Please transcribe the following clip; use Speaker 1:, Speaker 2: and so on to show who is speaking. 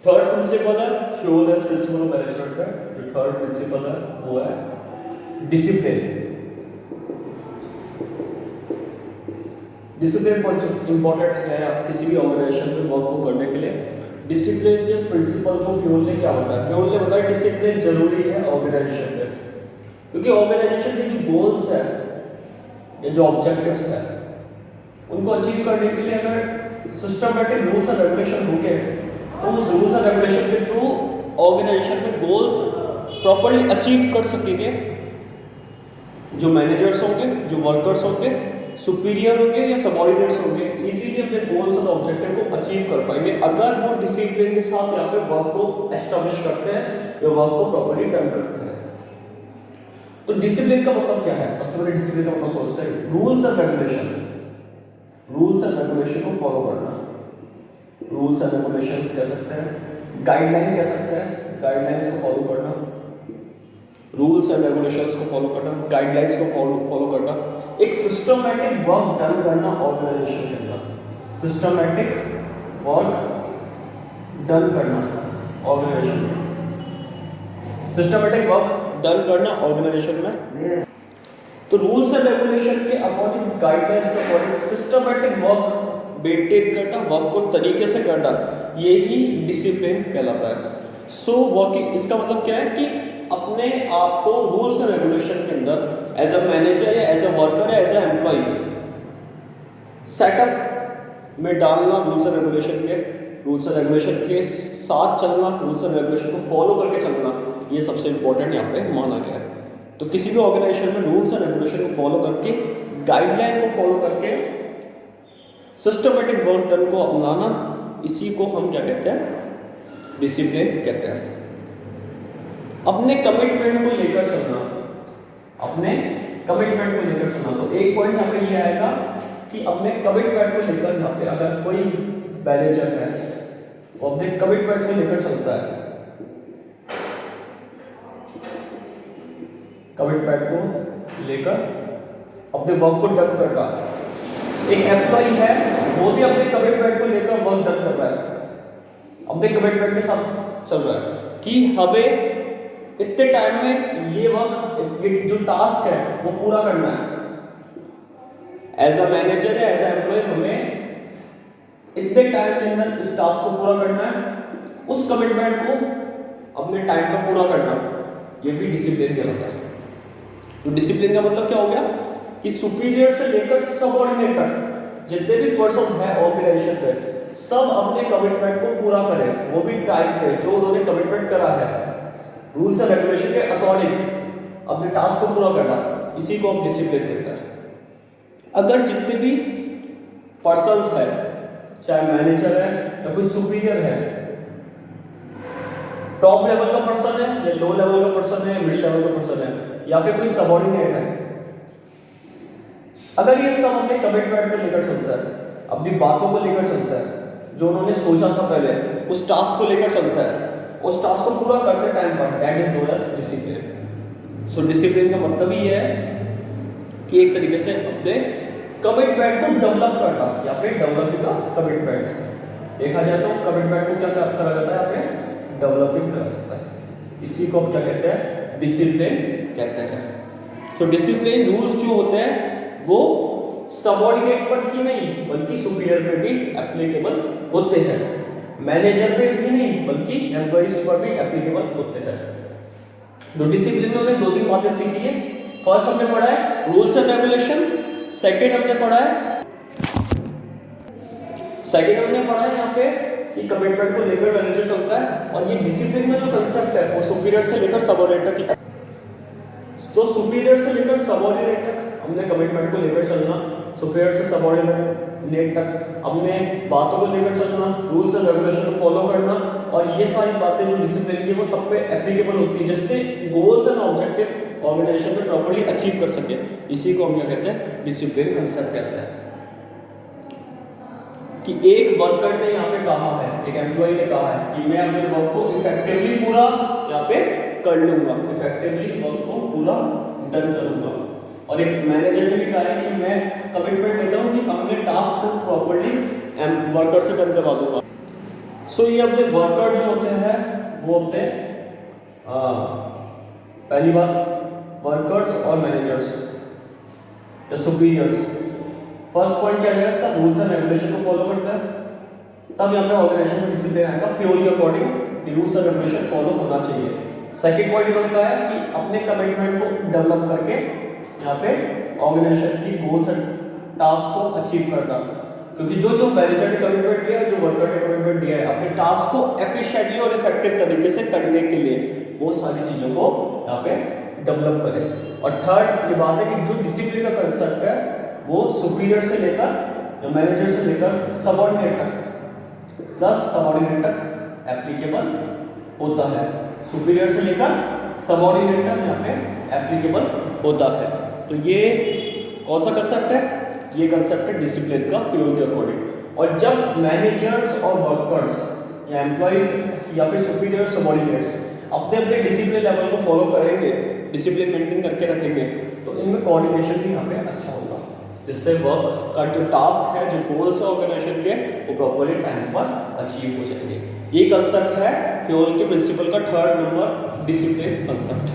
Speaker 1: Third principal है flawless principle of management का। जो थर्ड प्रिंसिपल है वो है डिसिप्लिन। डिसिप्लिन बहुत इंपॉर्टेंट है आप किसी भी ऑर्गेनाइजेशन में वर्क को करने के लिए। डिसिप्लिन के प्रिंसिपल को फ्योल ने क्या बताया? फ्योल ने बताया डिसिप्लिन जरूरी है ऑर्गेनाइजेशन में, क्योंकि ऑर्गेनाइजेशन के जो गोल्स है या जो ऑब्जेक्टिव्स है उनको अचीव करने के लिए अगर सिस्टमैटिक रूल्स एंड रेगुलेशन होंगे तो उस रूल्स एंड रेगुलेशन के थ्रू ऑर्गेनाइजेशन में गोल्स प्रॉपर्ली अचीव कर सकेंगे। जो मैनेजर्स होंगे, जो वर्कर्स होंगे, सुपीरियर होंगे या सबऑर्डिनेट्स होंगे, इजीली अपने गोल्स और ऑब्जेक्टिव को अचीव कर पाएंगे अगर वो डिसिप्लिन के साथ यहाँ पे वर्क को एस्टैब्लिश करते हैं या वर्क को प्रॉपर्ली डन करते हैं। तो डिसिप्लिन का मतलब क्या है? सबसे पहले डिसिप्लिन का मतलब सोचते हैं rules and regulation. Rules and regulation को फॉलो करना। रूल्स एंड रेगुलेशंस कह सकते हैं, गाइडलाइन कह सकते हैं, गाइडलाइंस को फॉलो करना, रूल्स एंड रेगुलेशंस को फॉलो करना, गाइडलाइंस को फॉलो करना, एक सिस्टमैटिक वर्क डन करना ऑर्गेनाइजेशन के अंदर। सिस्टमैटिक वर्क डन करना ऑर्गेनाइजेशन में, सिस्टमैटिक वर्क डन करना ऑर्गेनाइजेशन में। तो रूल्स एंड रेगुलेशन के अकॉर्डिंग, गाइडलाइंस के अकॉर्डिंग सिस्टमैटिक वर्क मेंटेन करना, वर्क को तरीके से करना, यही डिसिप्लिन कहलाता है। सो वर्किंग, इसका मतलब क्या है कि अपने आप को रूल्स एंड रेगुलेशन के अंदर एज अ मैनेजर या एज अ वर्कर या एज अ एम्प्लॉय सेटअप में डालना, रूल्स एंड रेगुलेशन के साथ चलना, रूल्स एंड रेगुलेशन को फॉलो करके चलना, ये सबसे इंपॉर्टेंट यहाँ पे माना गया है। तो किसी भी ऑर्गेनाइजेशन में रूल्स एंड रेगुलेशन को फॉलो करके, गाइडलाइन को फॉलो करके सिस्टमैटिक वर्क डन को अपनाना, इसी को हम क्या कहते हैं? डिसिप्लिन कहते हैं। अपने कमिटमेंट को लेकर चलना, अपने कमिटमेंट को लेकर चलना। तो एक पॉइंट यहाँ पे ये आएगा कि अपने कमिटमेंट को लेकर, यहाँ पे अगर कोई मैनेजर है वो अपने कमिटमेंट को लेकर चलता है, कमिटमेंट को लेकर अपने वर्क को डन कर रहा है। एक एम्प्लॉय है वो भी अपने कमिटमेंट को लेकर वर्क डन कर रहा है, अपने कमिटमेंट के साथ चल रहा है कि हमें इतने टाइम में ये वर्क, ये जो टास्क है वो पूरा करना है। एज अ मैनेजर या एज अ एम्प्लॉय हमें इतने टाइम के अंदर इस टास्क को पूरा करना है, उस कमिटमेंट को अपने टाइम पर पूरा करना, ये भी डिसिप्लिन कहलाता है। तो डिसिप्लिन का मतलब क्या हो गया कि सुपीरियर से लेकर सबऑर्डिनेट तक जितने भी पर्सन है ऑर्गेनाइजेशन में, सब अपने कमिटमेंट को पूरा करें, वो भी टाइम पे, जो उन्होंने कमिटमेंट करा है रूल्स एंड रेगुलेशन के अकॉर्डिंग अपने टास्क को पूरा करना, इसी को हम डिसिप्लिन कहते हैं। अगर जितने भी पर्सन्स है, चाहे मैनेजर है या कोई सुपीरियर है, टॉप लेवल का पर्सन है या लो लेवल का पर्सन है, मिडिल लेवल का पर्सन है या फिर कोई सबऑर्डिनेट है, अगर ये सब अपने कमिटमेंट को लेकर चलता है, अपनी बातों को लेकर चलता है, जो उन्होंने सोचा था पहले उस टास्क को लेकर चलता है, उस टास्क को पूरा करते टाइम पर, that is known as discipline. So discipline का मतलब ही है कि एक तरीके से अपने कमिटमेंट को डेवलप करना, या फिर डेवलपिंग का कमिटमेंट देखा जाए तो कमिटमेंट को क्या करा जाता है? यहाँ पे डेवलपिंग करा जाता है, इसी को हम क्या कहते हैं? डिसिप्लिन कहते हैं। सो डिसिप्लिन रूल्स जो होते हैं वो सबऑर्डिनेट पर ही नहीं बल्कि सुपीरियर पे भी एप्लीकेबल होते हैं, मैनेजर पे भी नहीं बल्कि एम्प्लॉइज पर भी एप्लीकेबल होते हैं। तो डिसिप्लिन में हमने दो तीन बातें सीखी है। फर्स्ट हमने पढ़ा है रूल्स एंड रेगुलेशन, सेकंड हमने पढ़ा है यहाँ पे कि कमिटमेंट को लेकर मैनेजर चलता है, और ये डिसिप्लिन में जो कंसेप्ट है वो सुपीरियर से लेकर सबऑर्डिनेट तक। तो सुपीरियर से लेकर सबऑर्डिनेट तक हमने कमिटमेंट को लेकर चलना, सुपीरियर से सबऑर्डिनेट तक अपने बातों को लेकर चलना, रूल्स एंड रेगुलेशन को फॉलो करना, और ये सारी बातें जो डिसिप्लिन की वो सब पे एप्लीकेबल होती है, जिससे गोल्स एंड ऑब्जेक्टिव ऑर्गेनाइजेशन में प्रॉपर्ली अचीव कर सके। इसी को हम क्या कहते हैं? डिसिप्लिन कंसेप्ट कहते हैं। कि एक वर्कर ने यहाँ पे कहा है, एक एम्प्लॉय ने कहा है कि मैं अपने वर्क को इफेक्टिवली पूरा यहाँ पे कर लूंगा, इफेक्टिवली वर्क को पूरा डन करूंगा, और एक मैनेजर ने भी कहा है कि मैं कमिटमेंट लेता हूँ कि अपने टास्क को प्रॉपर्ली वर्कर से डन करवा दूंगा। सो ये अपने वर्कर जो होते हैं वो अपने पहली बात वर्कर्स और मैनेजर्स या सुपीरियर्स, फर्स्ट पॉइंट क्या रहेगा इसका, रूल्स एंड रेगुलेशन को फॉलो करता है। तब यहाँ पे ऑर्गेनाइजेशन में डिसिप्लिन आएगा, फ्यूल के according rules and regulation follow होना चाहिए। सेकंड पॉइंट इन्होंने कहा है कि अपने कमिटमेंट को डेवलप करके यहाँ पे ऑर्गेनाइजेशन की गोल्स एंड टास्क को अचीव करना, क्योंकि जो मैनेजर ने कमिटमेंट दिया है, जो वर्कर ने कमिटमेंट दिया है अपने टास्क को एफिशिएंटली और इफेक्टिव तरीके से करने के लिए, वो सारी चीजों को यहाँ पे डेवलप करें। और थर्ड ये बात है कि जो डिसिप्लिन का कंसेप्ट है वो सुपीरियर से लेकर या मैनेजर से लेकर सबऑर्डिनेट तक प्लस सबऑर्डिनेट तक एप्लीकेबल होता है। सुपीरियर से लेकर सबऑर्डिनेट तक यहाँ पे एप्लीकेबल होता है। तो ये कौन सा कंसेप्ट है, ये कंसेप्ट है डिसिप्लिन का फ्यूल के अकॉर्डिंग। और जब मैनेजर्स और वर्कर्स या एम्प्लॉइज या फिर सुपीरियर सबऑर्डिनेट्स अपने अपने डिसिप्लिन लेवल को फॉलो करेंगे, डिसिप्लिन मेंटेन करके रखेंगे, तो इनमें कोऑर्डिनेशन भी यहाँ पे अच्छा होगा, जिससे वर्क का जो टास्क है, जो गोल्स है ऑर्गेनाइजेशन के, वो प्रॉपर्ली टाइम पर अचीव हो जाएंगे। ये कंसेप्ट है फ्यूल के प्रिंसिपल का थर्ड नंबर, डिसिप्लिन कंसेप्ट।